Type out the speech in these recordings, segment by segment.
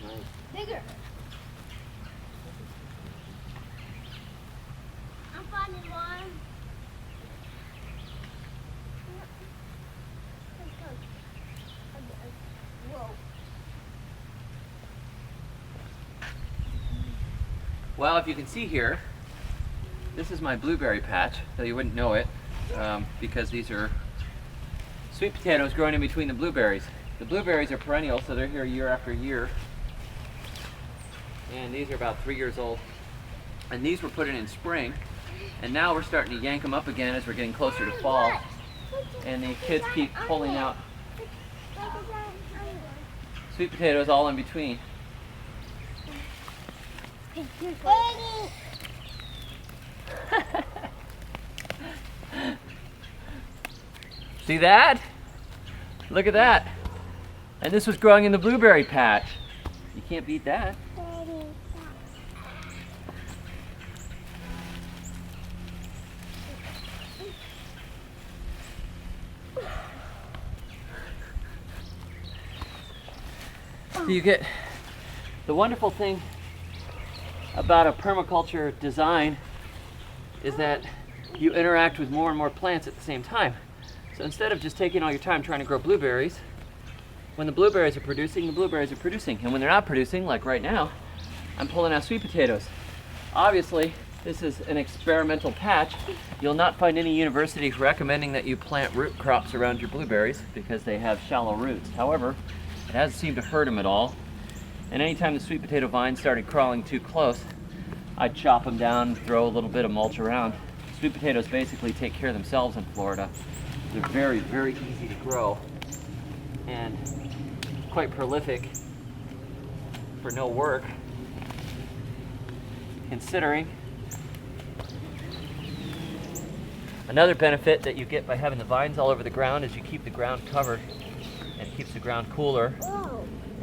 Nice. Bigger. I'm finding one. Whoa. Well, if you can see here, this is my blueberry patch, though you wouldn't know it because these are sweet potatoes growing in between the blueberries. The blueberries are perennial, so they're here year after year. And these are about 3 years old. And these were put in spring, and now we're starting to yank them up again as we're getting closer to fall. And the kids keep pulling out sweet potatoes all in between. See that? Look at that. And this was growing in the blueberry patch. You can't beat that. So you get the wonderful thing about a permaculture design is that you interact with more and more plants at the same time. So instead of just taking all your time trying to grow blueberries, when the blueberries are producing, the blueberries are producing. And when they're not producing, like right now, I'm pulling out sweet potatoes. Obviously, this is an experimental patch. You'll not find any university recommending that you plant root crops around your blueberries because they have shallow roots. However, it hasn't seemed to hurt them at all. And anytime the sweet potato vines started crawling too close, I'd chop them down, throw a little bit of mulch around. Sweet potatoes basically take care of themselves in Florida. They're very, very easy to grow and quite prolific for no work, considering. Another benefit that you get by having the vines all over the ground is you keep the ground covered and it keeps the ground cooler.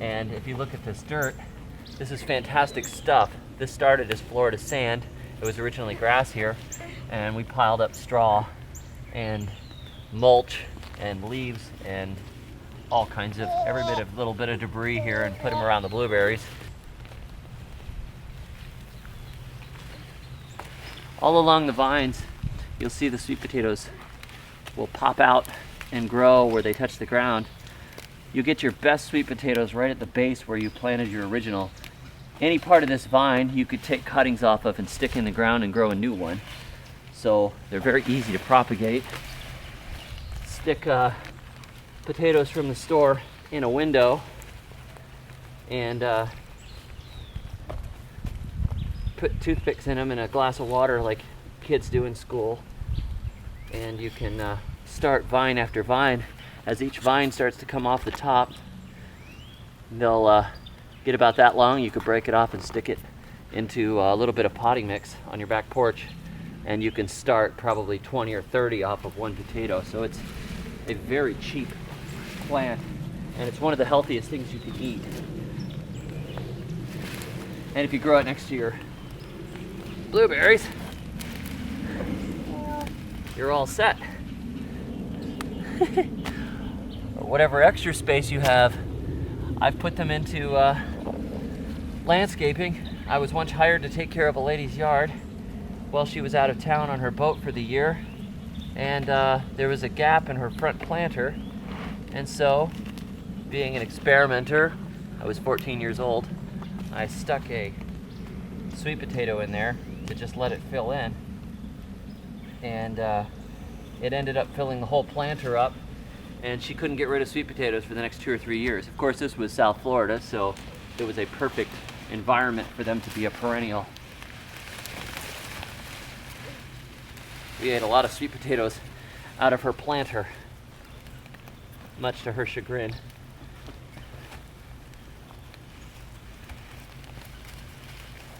And if you look at this dirt, this is fantastic stuff. This started as Florida sand. It was originally grass here, and we piled up straw and mulch and leaves and all kinds of every bit of little bit of debris here and put them around the blueberries. All along the vines, you'll see the sweet potatoes will pop out and grow where they touch the ground. You get your best sweet potatoes right at the base where you planted your original. Any part of this vine you could take cuttings off of and stick in the ground and grow a new one. So they're very easy to propagate. Stick potatoes from the store in a window and put toothpicks in them and a glass of water like kids do in school. And you can start vine after vine. As each vine starts to come off the top, they'll get about that long. You could break it off and stick it into a little bit of potting mix on your back porch, and you can start probably 20 or 30 off of one potato. So it's a very cheap plant, and it's one of the healthiest things you can eat. And if you grow it next to your blueberries, you're all set. Whatever extra space you have, I've put them into landscaping. I was once hired to take care of a lady's yard while she was out of town on her boat for the year, and there was a gap in her front planter, and so, being an experimenter, I was 14 years old, I stuck a sweet potato in there to just let it fill in, and it ended up filling the whole planter up, and she couldn't get rid of sweet potatoes for the next 2 or 3 years. Of course, this was South Florida, so it was a perfect environment for them to be a perennial. We ate a lot of sweet potatoes out of her planter, much to her chagrin.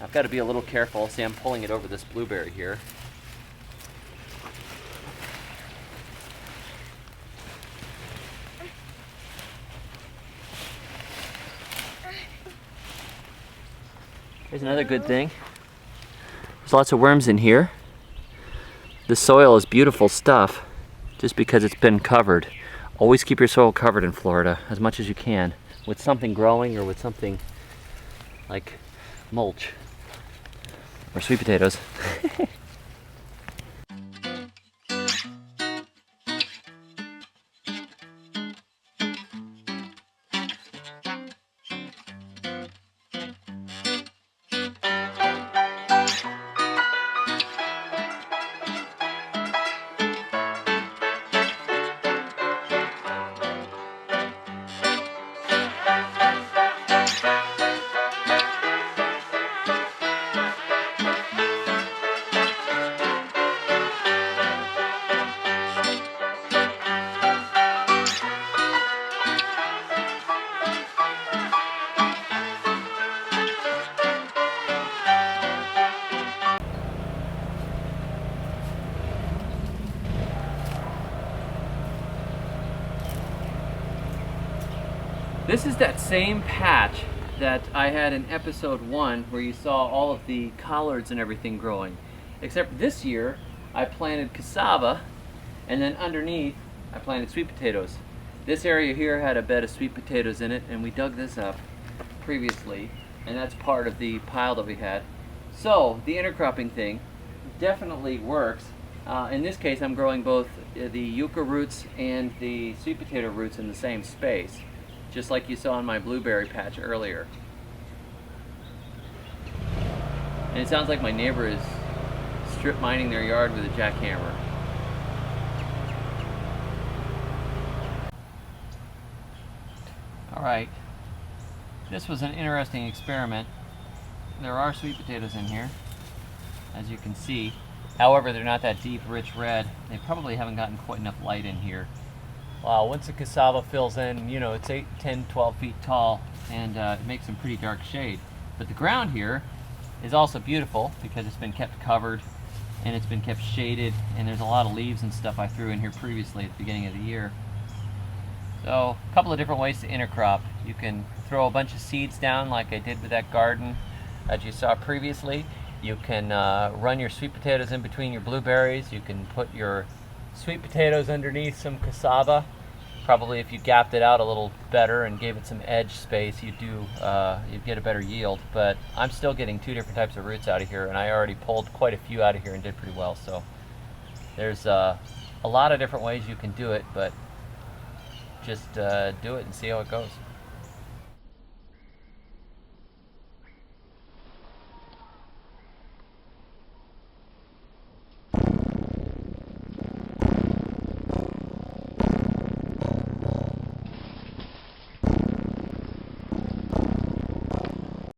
I've got to be a little careful. See, I'm pulling it over this blueberry here. Here's another good thing. There's lots of worms in here. The soil is beautiful stuff just because it's been covered. Always keep your soil covered in Florida as much as you can with something growing or with something like mulch or sweet potatoes. This is that same patch that I had in episode 1 where you saw all of the collards and everything growing. Except this year I planted cassava, and then underneath I planted sweet potatoes. This area here had a bed of sweet potatoes in it, and we dug this up previously, and that's part of the pile that we had. So the intercropping thing definitely works. In this case I'm growing both the yucca roots and the sweet potato roots in the same space, just like you saw in my blueberry patch earlier. And it sounds like my neighbor is strip mining their yard with a jackhammer. Alright, this was an interesting experiment. There are sweet potatoes in here, as you can see. However, they're not that deep, rich red. They probably haven't gotten quite enough light in here. Wow, once the cassava fills in, you know, it's 8, 10, 12 feet tall, and it makes some pretty dark shade. But the ground here is also beautiful because it's been kept covered and it's been kept shaded, and there's a lot of leaves and stuff I threw in here previously at the beginning of the year. So, a couple of different ways to intercrop. You can throw a bunch of seeds down like I did with that garden that you saw previously. You can run your sweet potatoes in between your blueberries. You can put your sweet potatoes underneath some cassava. Probably if you gapped it out a little better and gave it some edge space, you'd get a better yield. But I'm still getting 2 different types of roots out of here, and I already pulled quite a few out of here and did pretty well. So there's a lot of different ways you can do it, but just do it and see how it goes.